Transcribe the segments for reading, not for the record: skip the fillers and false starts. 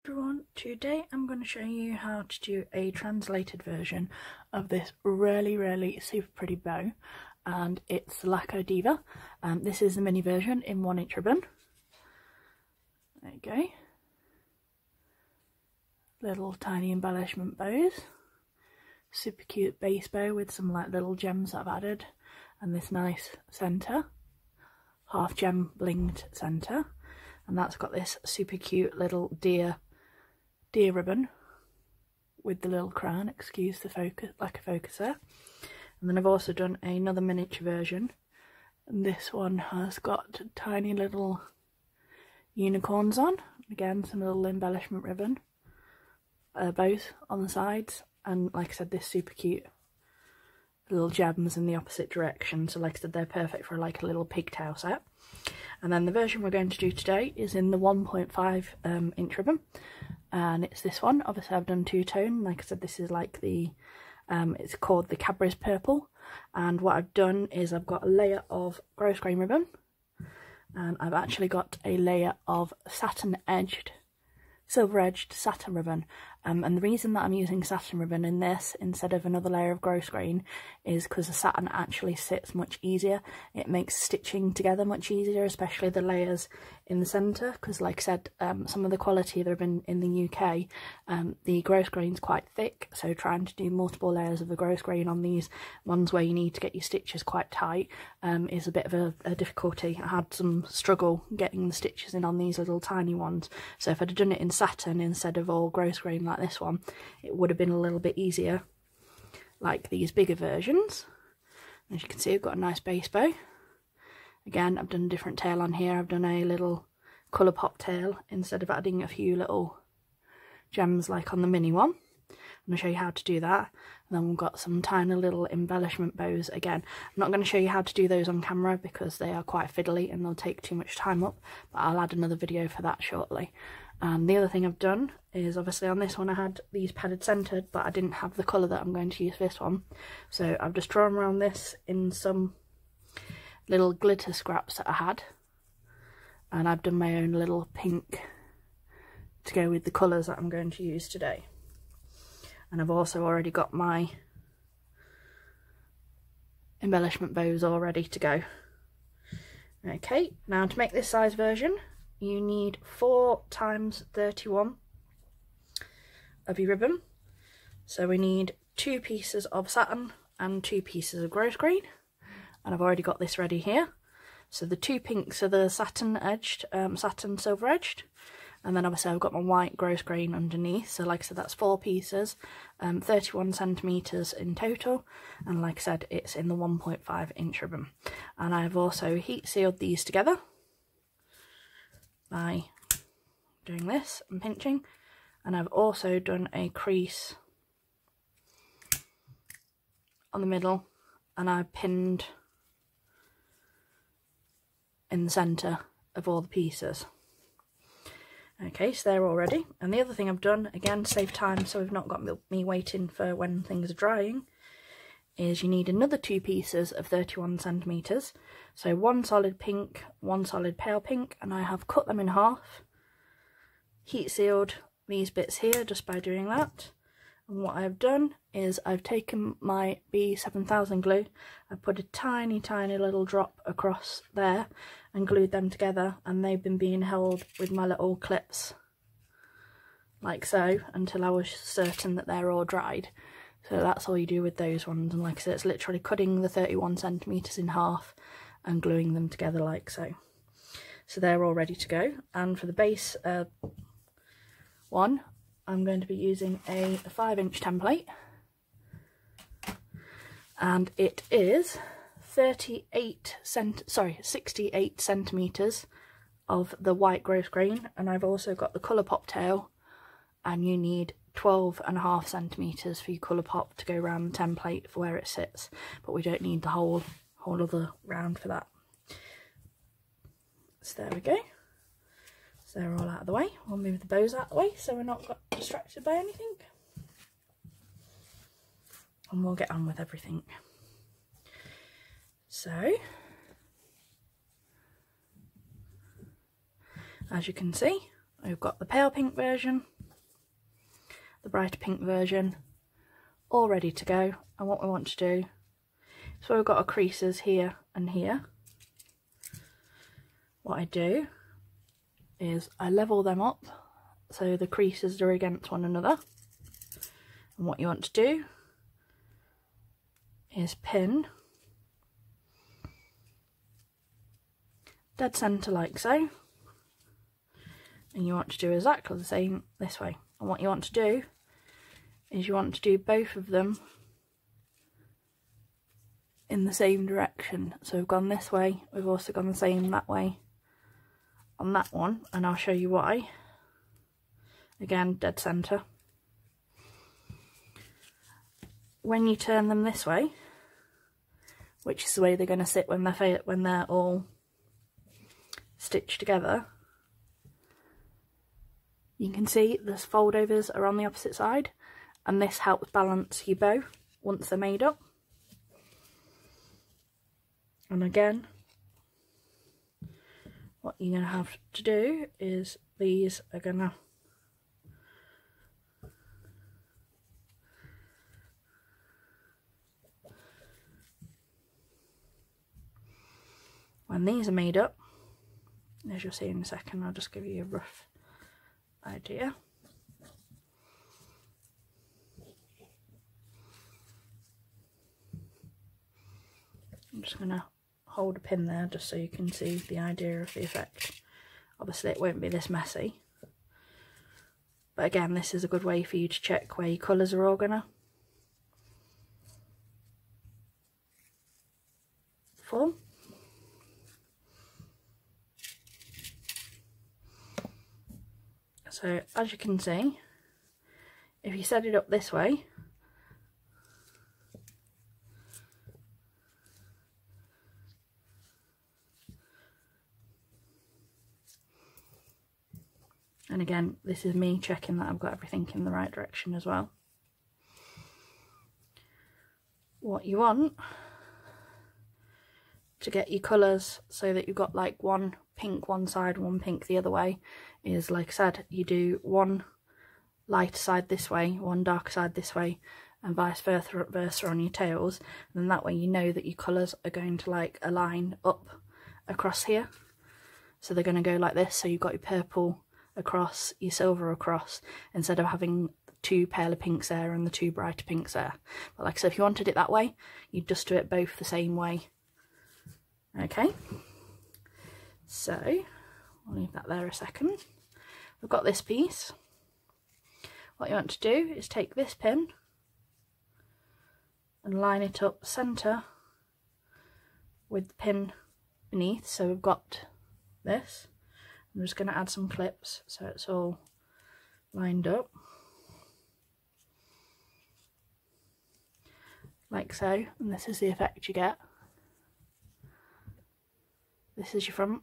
Everyone, today I'm going to show you how to do a translated version of this really super pretty bow, and it's the Lacquer Diva. This is the mini version in 1-inch ribbon. There you go. Little tiny embellishment bows. Super cute base bow with some like little gems that I've added, and this nice centre, half gem blinged centre, and that's got this super cute little deer ribbon with the little crown, excuse the focus, like a focus there. And then I've also done another miniature version, and this one has got tiny little unicorns on, again some little embellishment ribbon, bows on the sides, and like I said, this super cute little gems in the opposite direction, so like I said, they're perfect for like a little pigtail set. And then the version we're going to do today is in the 1.5 inch ribbon, and it's this one. Obviously I've done two-tone, like I said, this is like the it's called the Cadbury's Purple, and what I've done is I've got a layer of gross grain ribbon, and I've actually got a layer of silver edged satin ribbon, and the reason that I'm using satin ribbon in this instead of another layer of gross grain is because the satin actually sits much easier. It makes stitching together much easier, especially the layers in the centre, because like I said, some of the quality of the ribbon in the UK, the gross grain is quite thick, so trying to do multiple layers of the gross grain on these ones where you need to get your stitches quite tight is a bit of a difficulty. I had some struggle getting the stitches in on these little tiny ones, so if I'd have done it in satin instead of all gross grain like this one, it would have been a little bit easier like these bigger versions. As you can see, I've got a nice base bow. Again, I've done a different tail on here. I've done a little colour pop tail instead of adding a few little gems like on the mini one. I'm going to show you how to do that. And then we've got some tiny little embellishment bows. Again, I'm not going to show you how to do those on camera because they are quite fiddly and they'll take too much time up, but I'll add another video for that shortly. And the other thing I've done is, obviously on this one I had these padded centred, but I didn't have the colour that I'm going to use for this one, so I've just drawn around this in some little glitter scraps that I had, and I've done my own little pink to go with the colours that I'm going to use today. And I've also already got my embellishment bows all ready to go. Okay, now to make this size version, you need 4 times 31 of your ribbon. So we need 2 pieces of satin and 2 pieces of gross grain, and I've already got this ready here. So the 2 pinks are the satin edged, satin silver edged, and then obviously I've got my white gross grain underneath. So like I said, that's 4 pieces, 31 centimetres in total, and like I said, it's in the 1.5 inch ribbon. And I've also heat sealed these together by doing this and pinching, and I've also done a crease on the middle, and I pinned in the centre of all the pieces. Okay, so they're all ready. And the other thing I've done, again to save time so we've not got me waiting for when things are drying, is you need another 2 pieces of 31 centimetres. So 1 solid pink, 1 solid pale pink, and I have cut them in half, heat sealed these bits here just by doing that. And what I've done is I've taken my B7000 glue, I've put a tiny little drop across there and glued them together, and they've been being held with my little clips like so until I was certain that they're all dried. So that's all you do with those ones, and like I said, it's literally cutting the 31 centimetres in half and gluing them together like so. So they're all ready to go. And for the base one, I'm going to be using a 5-inch template, and it is 68 centimetres of the white gross grain, and I've also got the colour pop tail, and you need 12.5 centimetres for your colour pop to go around the template for where it sits, but we don't need the whole other round for that. So there we go. So they're all out of the way. We'll move the bows out of the way so we're not got distracted by anything, and we'll get on with everything. So as you can see, We've got the pale pink version, the brighter pink version, all ready to go. And what we want to do, so we've got our creases here and here. What I do is I level them up so the creases are against one another. And what you want to do is pin dead centre like so. And you want to do exactly the same this way. And what you want to do is you want to do both of them in the same direction. So we've gone this way, we've also gone the same that way on that one, and I'll show you why. Again, dead centre. When you turn them this way, which is the way they're going to sit when they're all stitched together, you can see the foldovers are on the opposite side, and this helps balance your bow once they're made up. And again, what you're going to have to do is these are going to when these are made up, as you'll see in a second, I'll just give you a rough idea. I'm just going to hold a pin there just so you can see the idea of the effect. Obviously it won't be this messy, but again, this is a good way for you to check where your colours are all going to fall. So as you can see, if you set it up this way, and again, this is me checking that I've got everything in the right direction as well. What you want to get your colours so that you've got like one pink one side, one pink the other way, is, like I said, you do one lighter side this way, one darker side this way, and vice versa on your tails, and then that way you know that your colours are going to like align up across here. So they're going to go like this, so you've got your purple across, your silver across, instead of having two paler pinks there and the two brighter pinks there. But like I said, if you wanted it that way, you'd just do it both the same way. Okay, so I'll leave that there a second. We've got this piece. What you want to do is take this pin and line it up centre with the pin beneath. So we've got this. I'm just going to add some clips so it's all lined up like so, and this is the effect you get. This is your front.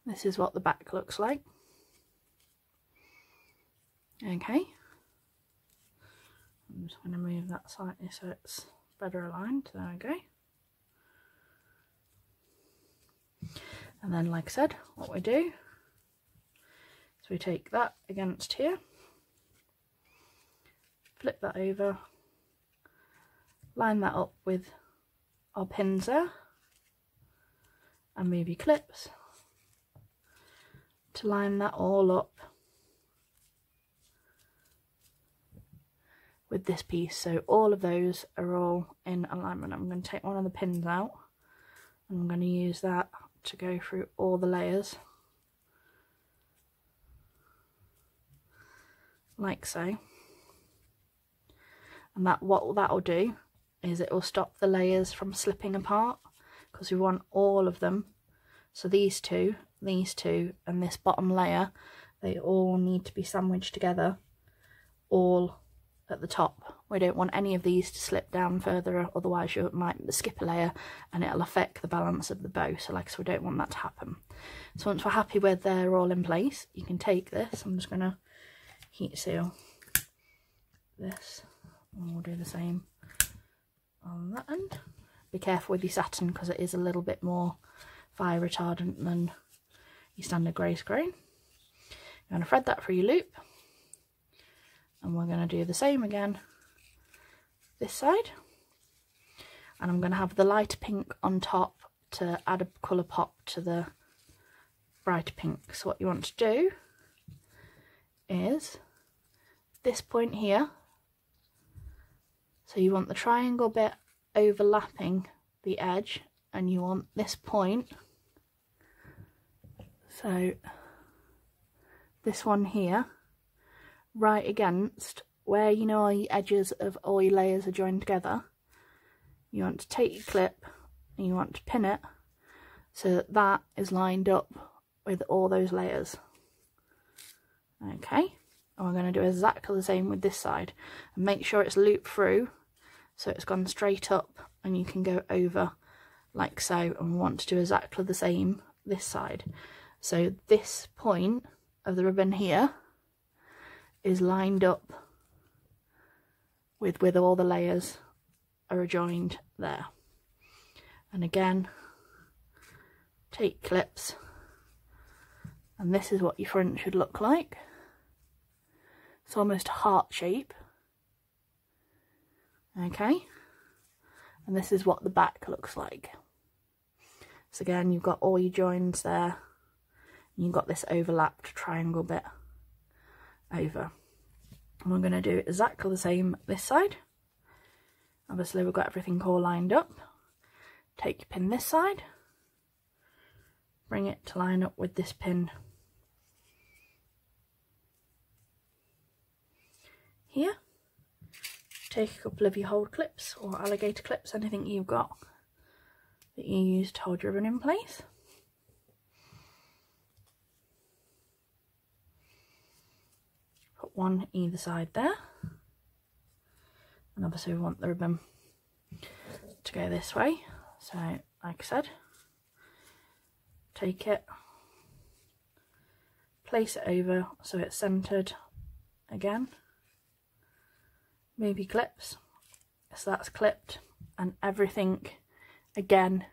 This is what the back looks like. Okay. I'm just going to move that slightly so it's better aligned. There we go. And then, like I said, what we do is we take that against here, flip that over, line that up with our pins there, and move your clips to line that all up with this piece. So all of those are all in alignment. I'm going to take one of the pins out and I'm going to use that to go through all the layers like so. And that, what that'll do is it will stop the layers from slipping apart, because we want all of them. So these two, and this bottom layer, they all need to be sandwiched together, all at the top. We don't want any of these to slip down further, otherwise you might skip a layer and it'll affect the balance of the bow. So like, so we don't want that to happen. So once we're happy with they're all in place, you can take this. I'm just going to heat seal this, and we'll do the same on that end. Be careful with your satin because it is a little bit more fire retardant than your standard grosgrain. You're going to thread that through your loop, and we're going to do the same again this side. And I'm going to have the lighter pink on top to add a colour pop to the brighter pink. So what you want to do is this point here, so you want the triangle bit overlapping the edge, and you want this point, so this one here, right against where you know all your edges of all your layers are joined together. You want to take your clip and you want to pin it so that that is lined up with all those layers. Okay, and we're going to do exactly the same with this side, and make sure it's looped through so it's gone straight up and you can go over like so. And we want to do exactly the same this side. So this point of the ribbon here is lined up with all the layers are joined there. And again, take clips, and this is what your front should look like. It's almost a heart shape. Okay, and this is what the back looks like. So again, you've got all your joins there, and you've got this overlapped triangle bit over. And we're going to do exactly the same this side. Obviously we've got everything all lined up. Take your pin this side, bring it to line up with this pin here. Take a couple of your hold clips or alligator clips, anything you've got that you use to hold your ribbon in place. Put one either side there, and obviously we want the ribbon to go this way, so like I said, take it, place it over so it's centered again, move your clips so that's clipped, and everything again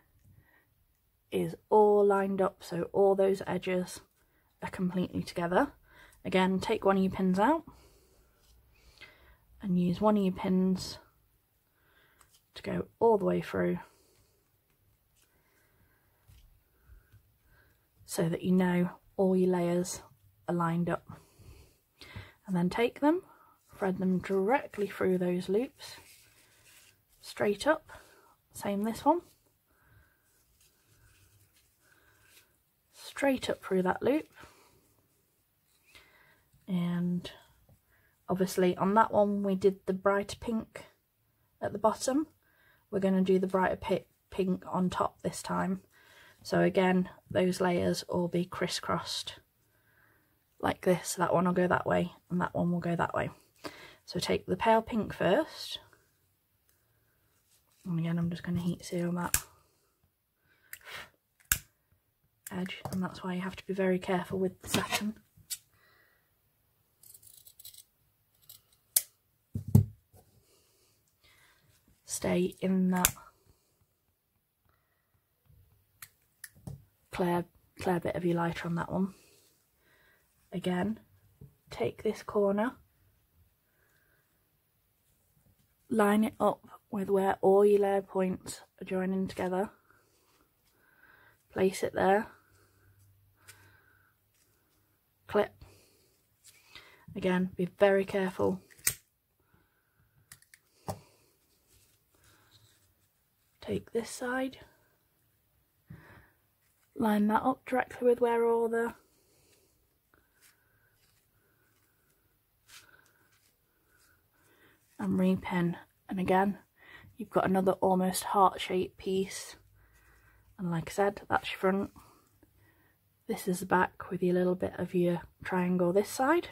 is all lined up so all those edges are completely together. Again, take one of your pins out and use one of your pins to go all the way through so that you know all your layers are lined up. And then take them, thread them directly through those loops, straight up, same this one, straight up through that loop. And obviously on that one we did the brighter pink at the bottom, we're going to do the brighter pink on top this time. So again, those layers will be crisscrossed like this. That one will go that way and that one will go that way. So take the pale pink first, and again I'm just going to heat seal that edge, and that's why you have to be very careful with the satin. Stay in that clear bit of your lighter on that one. Again, take this corner, line it up with where all your layer points are joining together, place it there, clip. Again, be very careful. Take this side, line that up directly with where all the and repin, and again you've got another almost heart-shaped piece, and like I said, that's your front, this is the back with your little bit of your triangle this side.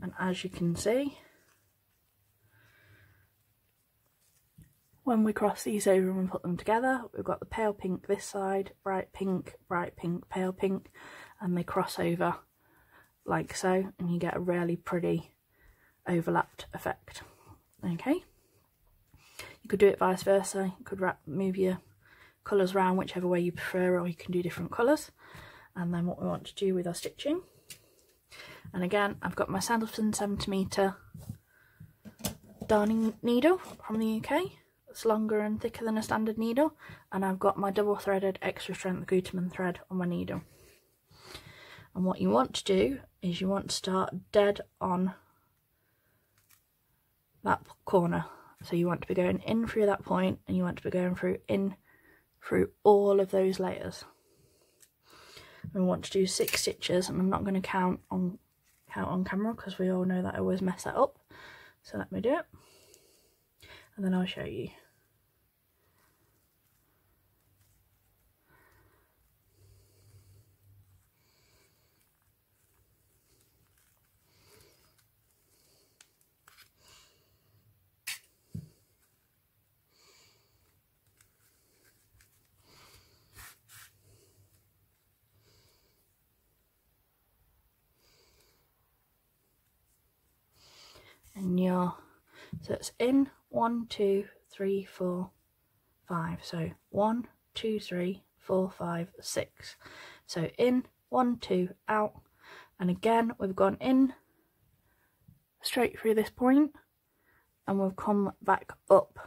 And as you can see, when we cross these over and put them together, we've got the pale pink this side, bright pink, pale pink, and they cross over like so, and you get a really pretty overlapped effect. Okay, you could do it vice versa, you could move your colours around whichever way you prefer, or you can do different colours. and then what we want to do with our stitching. And again, I've got my 7cm darning needle from the UK. It's longer and thicker than a standard needle, and I've got my double threaded extra strength Gutermann thread on my needle. And what you want to do is you want to start dead on that corner. So you want to be going in through that point, and you want to be going through all of those layers. And we want to do 6 stitches, and I'm not going to count on camera because we all know that I always mess that up. So let me do it, and then I'll show you. And so it's in 1, 2, 3, 4, 5. So 1, 2, 3, 4, 5, 6. So in 1, 2, out, and again we've gone in straight through this point, and we've come back up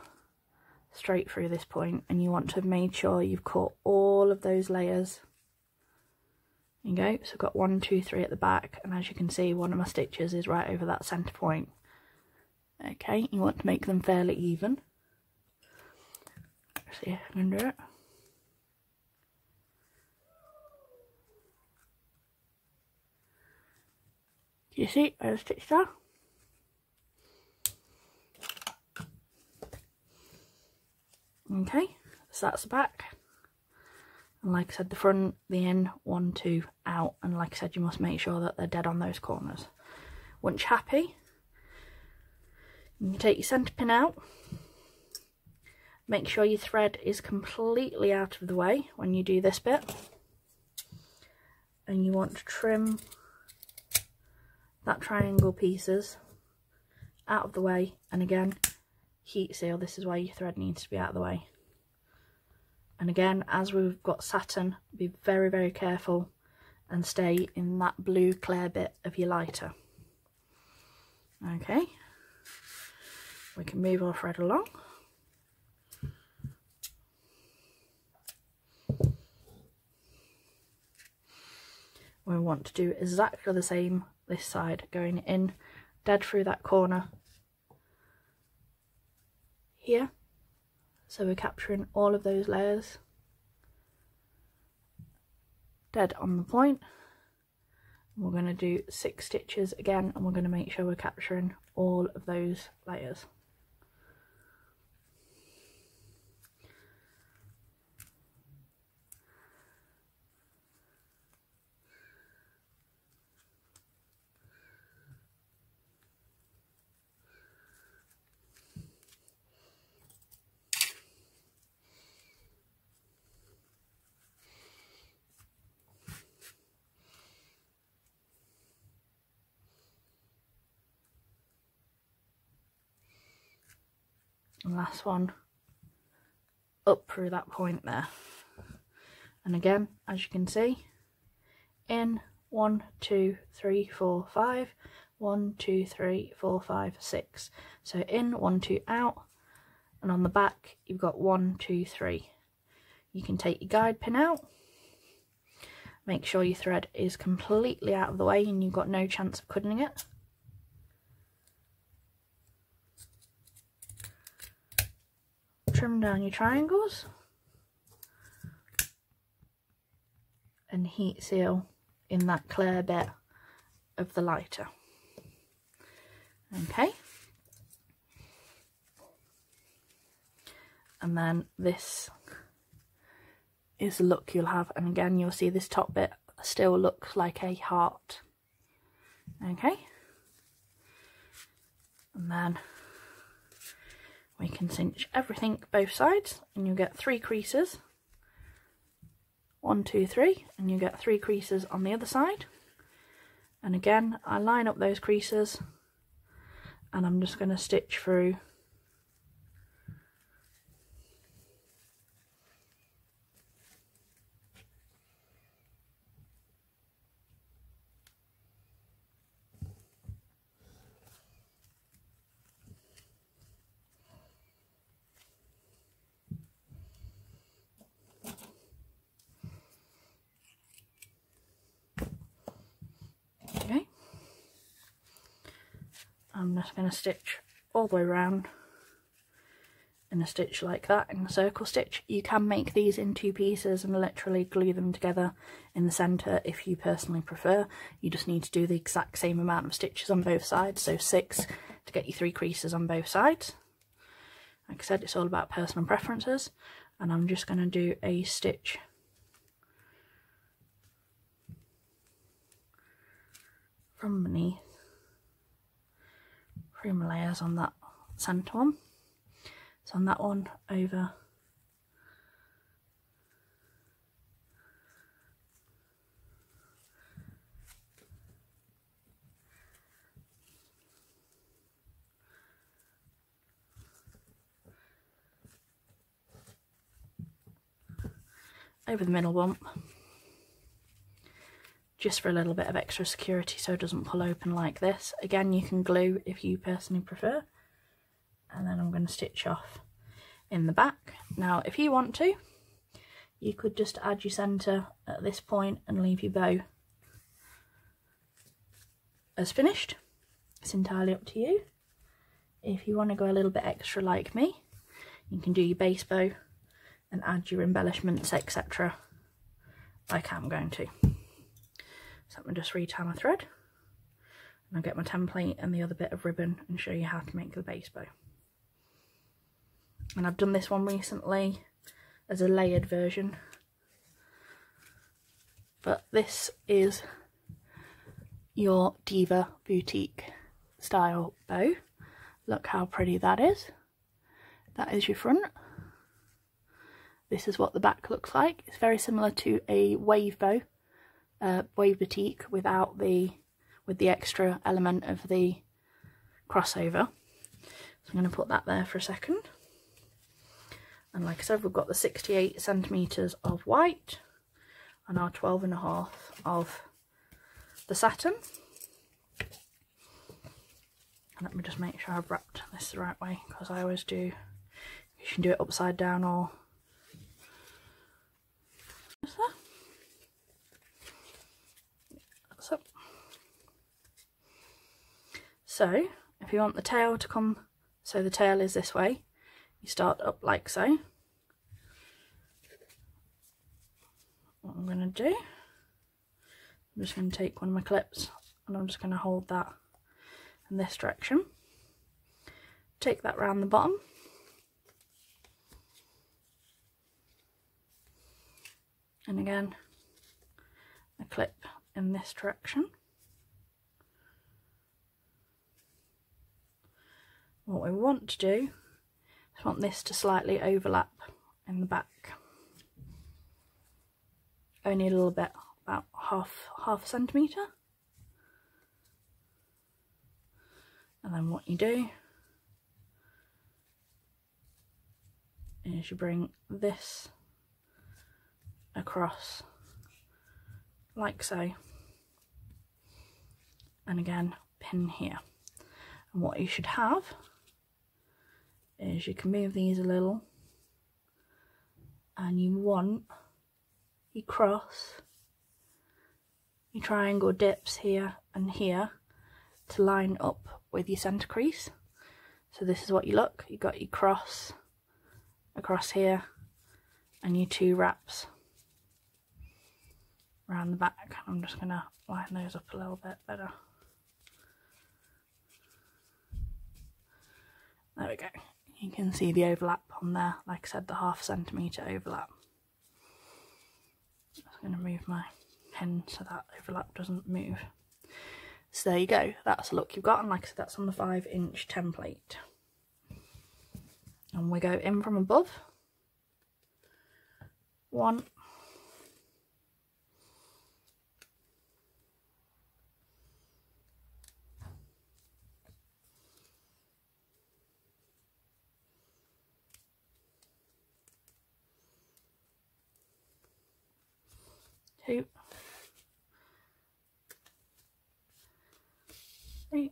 straight through this point, and you want to have made sure you've caught all of those layers. There you go. So I've got 1, 2, 3 at the back, and as you can see, one of my stitches is right over that centre point. Okay, you want to make them fairly even. Let's see if I can do it. Do you see where the stitches are? Okay, so that's the back. And like I said, the front, the in, 1, 2, out. And like I said, you must make sure that they're dead on those corners. Once you're happy, you can take your centre pin out. Make sure your thread is completely out of the way when you do this bit. And you want to trim that triangle pieces out of the way. And again, heat seal, this is why your thread needs to be out of the way. And again, as we've got satin, be very, very careful and stay in that blue clear bit of your lighter. Okay. We can move our thread along. We want to do exactly the same this side, going in dead through that corner here. So we're capturing all of those layers. Dead on the point. We're going to do 6 stitches again, and we're going to make sure we're capturing all of those layers. And last one up through that point there. And again, as you can see, in 1, 2, 3, 4, 5, 1, 2, 3, 4, 5, 6. So in, 1, 2, out, and on the back you've got 1, 2, 3. You can take your guide pin out, make sure your thread is completely out of the way and you've got no chance of cutting it. Trim down your triangles and heat seal in that clear bit of the lighter. Okay, and then this is the look you'll have, and again you'll see this top bit still looks like a heart. Okay, and then we can cinch everything both sides, and you'll get 3 creases. 1, 2, 3, and you get 3 creases on the other side. And again, I line up those creases, and I'm just going to stitch through just going to stitch all the way around in a stitch like that, in a circle stitch. You can make these in 2 pieces and literally glue them together in the centre if you personally prefer. You just need to do the exact same amount of stitches on both sides, so 6 to get you 3 creases on both sides. Like I said, it's all about personal preferences, and I'm just going to do a stitch from beneath through my layers on that centre one. So on that one over the middle bump, just for a little bit of extra security so it doesn't pull open like this. Again, you can glue if you personally prefer, and then I'm going to stitch off in the back. Now if you want to, you could just add your centre at this point and leave your bow as finished. It's entirely up to you. If you want to go a little bit extra like me, you can do your base bow and add your embellishments, etc., like I'm going to. So let me just retie my thread, and I'll get my template and the other bit of ribbon and show you how to make the base bow. And I've done this one recently as a layered version, but this is your Diva boutique style bow. Look how pretty that is. That is your front. This is what the back looks like. It's very similar to a wave bow, wave boutique with the extra element of the crossover. So I'm going to put that there for a second. And like I said, we've got the 68 centimetres of white and our 12.5 of the satin. And let me just make sure I've wrapped this the right way, because I always do. You can do it upside down or just there. That's up. So if you want the tail to come, so the tail is this way, you start up like so. What I'm going to do, I'm just going to take one of my clips and I'm just going to hold that in this direction, take that round the bottom, and again a clip in this direction. What we want to do is want this to slightly overlap in the back, only a little bit, about half a centimetre. And then what you do is you bring this across like so, and again pin here. And what you should have is you can move these a little, and you want your cross, your triangle dips here and here to line up with your centre crease. So this is what you look, you've got your cross across here and your 2 wraps around the back. I'm just going to line those up a little bit better. There we go. You can see the overlap on there, like I said, the half centimetre overlap. I'm just going to move my pen so that overlap doesn't move. So there you go, that's the look you've got, and like I said, that's on the 5-inch template. And we go in from above. 1, 2, 3,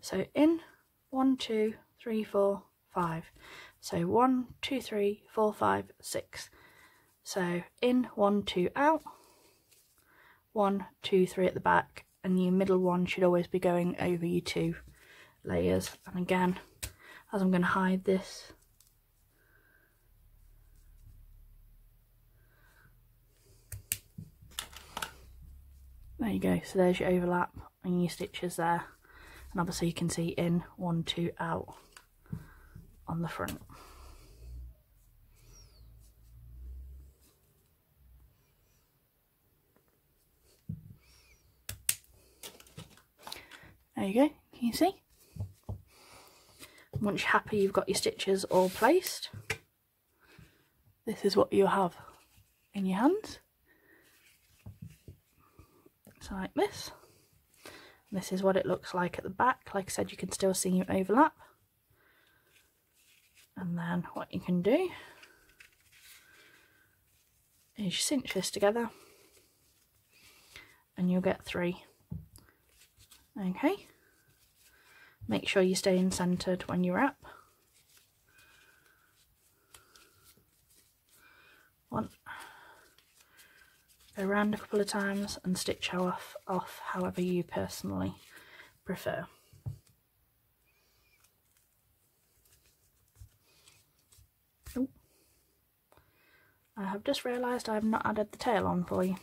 So in 1, 2, 3, 4, 5. So 1, 2, 3, 4, 5, 6. So in 1, 2 out, 1, 2, 3 at the back, and your middle one should always be going over your 2 layers. And again, as I'm going to hide this, there you go, so there's your overlap and your stitches there, and obviously you can see in 1, 2 out on the front. There you go, can you see? Once you're happy you've got your stitches all placed, this is what you'll have in your hands. So like this. This is what it looks like at the back. Like I said, you can still see your overlap. And then what you can do is you cinch this together and you'll get 3. Okay. Make sure you're staying centered when you wrap. 1. Go around a couple of times and stitch off however you personally prefer. Ooh. I have just realised I have not added the tail on for you.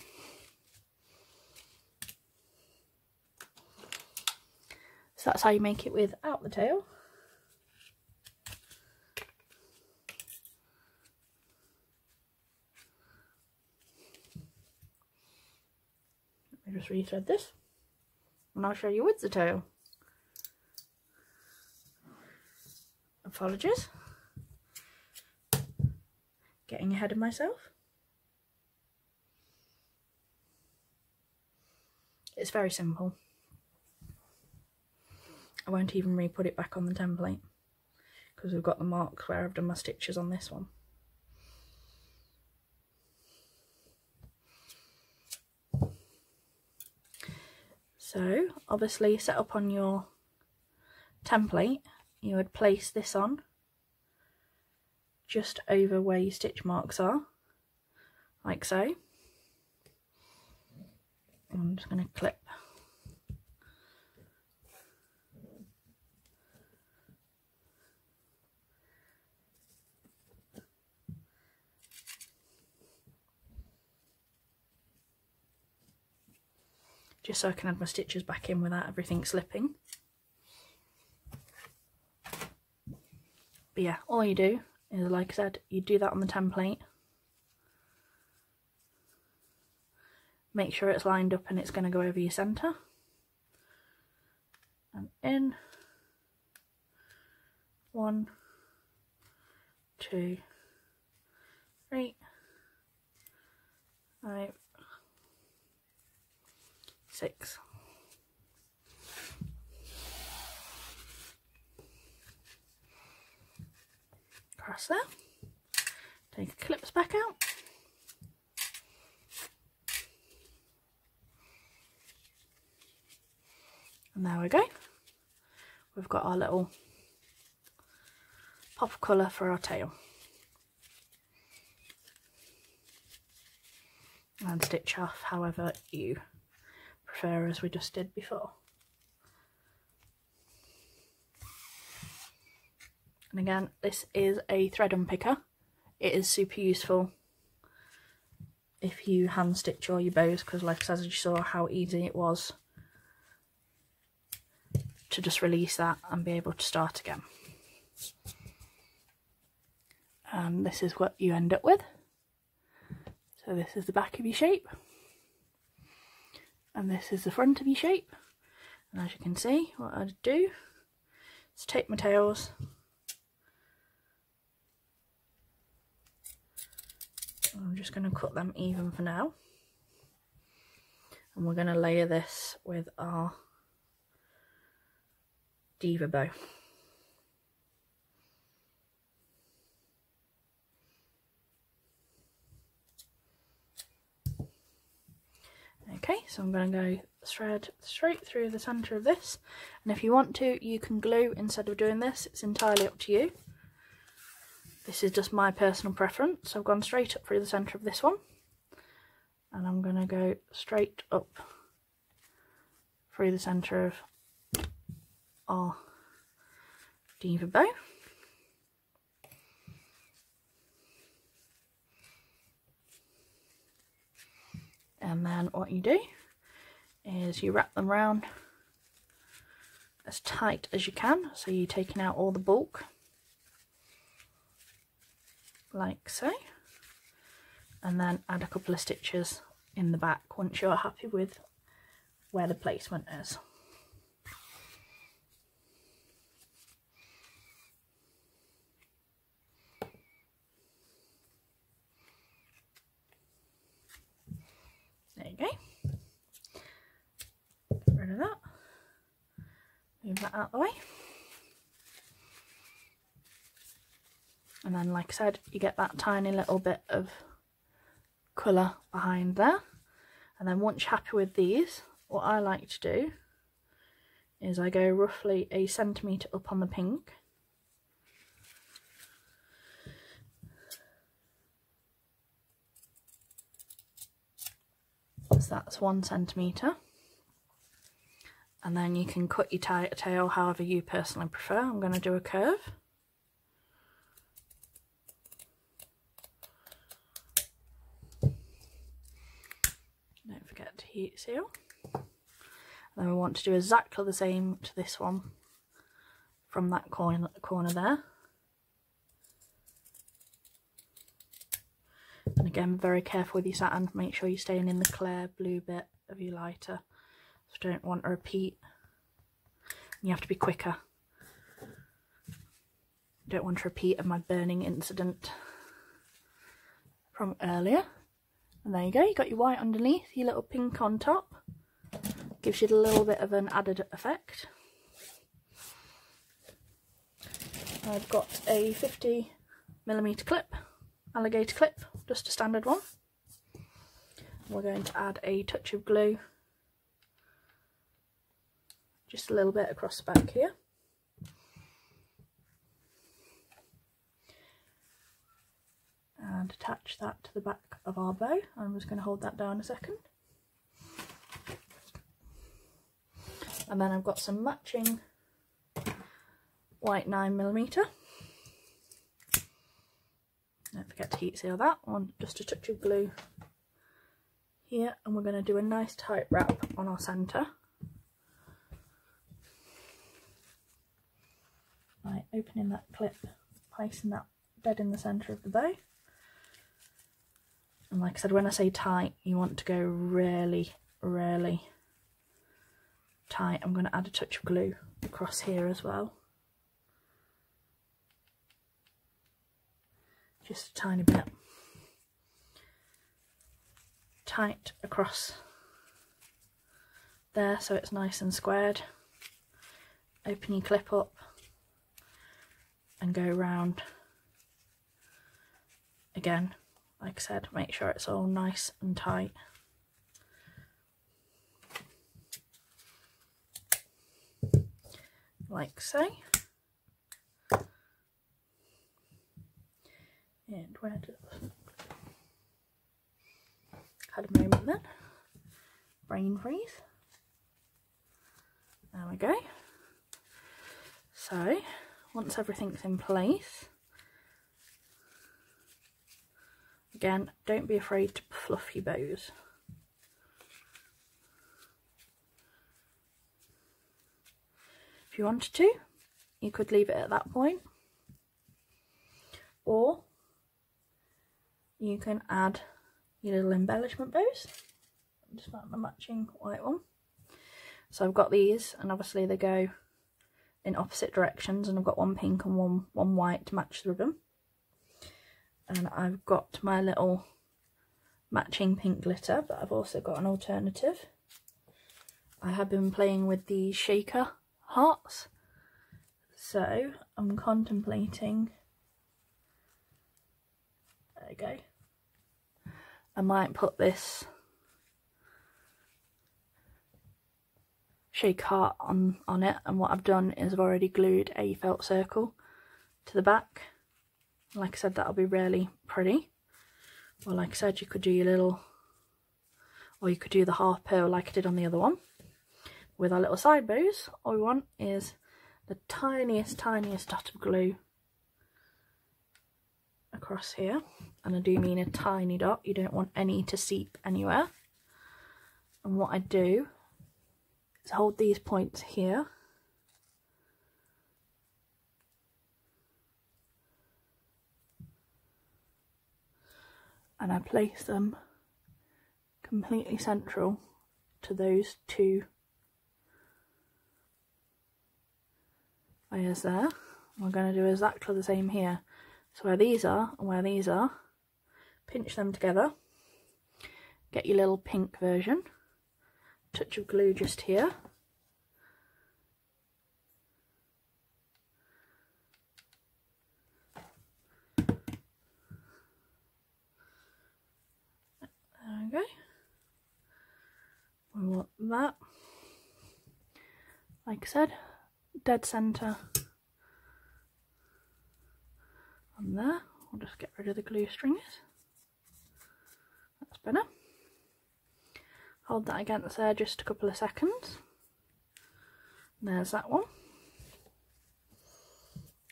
So that's how you make it without the tail. Let me just rethread this and I'll show you with the tail. Apologies. Getting ahead of myself. It's very simple. I won't even re-put it back on the template because we've got the marks where I've done my stitches on this one. So obviously set up on your template, you would place this on just over where your stitch marks are, like so. I'm just going to clip just so I can add my stitches back in without everything slipping. But yeah, all you do is, like I said, you do that on the template. Make sure it's lined up and it's going to go over your centre. And in. 1, 2, 3, 5, 6. Across there. Take the clips back out. And there we go. We've got our little pop of colour for our tail. And stitch off however you prefer, as we just did before. And again, this is a thread unpicker. It is super useful if you hand stitch all your bows, because like I said, as you saw how easy it was to just release that and be able to start again. And this is what you end up with. So this is the back of your shape, and this is the front of your shape. And as you can see, what I'd do is take my tails, I'm just going to cut them even for now, and we're going to layer this with our Diva bow. Okay, so I'm going to go thread straight through the centre of this, and if you want to you can glue instead of doing this, it's entirely up to you. This is just my personal preference, so I've gone straight up through the centre of this one, and I'm going to go straight up through the centre of our Diva bow. And then what you do is you wrap them round as tight as you can, so you're taking out all the bulk, like so, and then add a couple of stitches in the back once you're happy with where the placement is. There you go. Get rid of that. Move that out of the way. And then, like I said, you get that tiny little bit of colour behind there. And then once you're happy with these, what I like to do is I go roughly a centimetre up on the pink. So that's 1 centimetre. And then you can cut your tail however you personally prefer. I'm going to do a curve. Don't forget to heat seal. And then we want to do exactly the same to this one from that corner there. And again, very careful with your satin, make sure you're staying in the clear blue bit of your lighter. So don't want a repeat. You have to be quicker. Don't want a repeat of my burning incident from earlier. And there you go, you got your white underneath, your little pink on top. Gives you a little bit of an added effect. I've got a 50mm clip, alligator clip, just a standard one. We're going to add a touch of glue, just a little bit across the back here. And attach that to the back of our bow. I'm just going to hold that down a second. And then I've got some matching white 9mm. Don't forget to heat seal that on, just a touch of glue here, and we're going to do a nice tight wrap on our centre. By opening that clip, placing that dead in the centre of the bow. And like I said, when I say tight, you want to go really, really tight. I'm going to add a touch of glue across here as well. Just a tiny bit. Tight across there so it's nice and squared. Open your clip up and go round again. Like I said, make sure it's all nice and tight. Like so. And where did it? Had a moment then. Brain freeze. There we go. So, once everything's in place, again, don't be afraid to fluff your bows. If you wanted to, you could leave it at that point, or you can add your little embellishment bows. I'm just found the matching white one. So I've got these, and obviously they go in opposite directions, and I've got one pink and one white to match the ribbon. And I've got my little matching pink glitter, but I've also got an alternative. I have been playing with the shaker hearts, so I'm contemplating, there you go, I might put this shake heart on it, and what I've done is I've already glued a felt circle to the back. Like I said, that'll be really pretty. Well, like I said, you could do your little, or you could do the half pearl like I did on the other one. With our little side bows, all we want is the tiniest dot of glue across here, and I do mean a tiny dot. You don't want any to seep anywhere. And what I do is hold these points here, and I place them completely central to those two layers there. We're going to do exactly the same here. So where these are and where these are, pinch them together, get your little pink version, touch of glue just here, there we go. We want that, like I said, dead centre on there. I'll just get rid of the glue strings. That's better. Hold that against there just a couple of seconds. There's that one.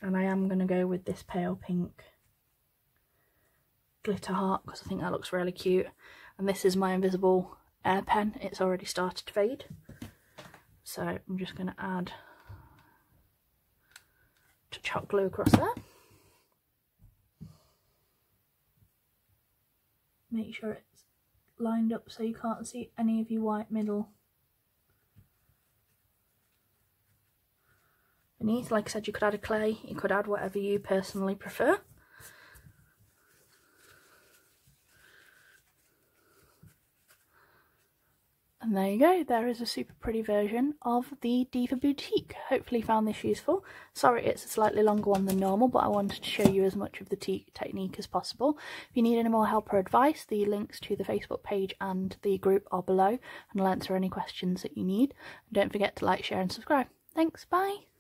And I am going to go with this pale pink glitter heart because I think that looks really cute. And this is my invisible air pen. It's already started to fade. So I'm just going to add touch hot glue across there. Make sure it's lined up so you can't see any of your white middle beneath. Like I said, you could add a clay, you could add whatever you personally prefer. And there you go, there is a super pretty version of the Diva boutique. Hopefully you found this useful. Sorry it's a slightly longer one than normal, but I wanted to show you as much of the technique as possible. If you need any more help or advice, the links to the Facebook page and the group are below, and I'll answer any questions that you need. And don't forget to like, share and subscribe. Thanks, bye!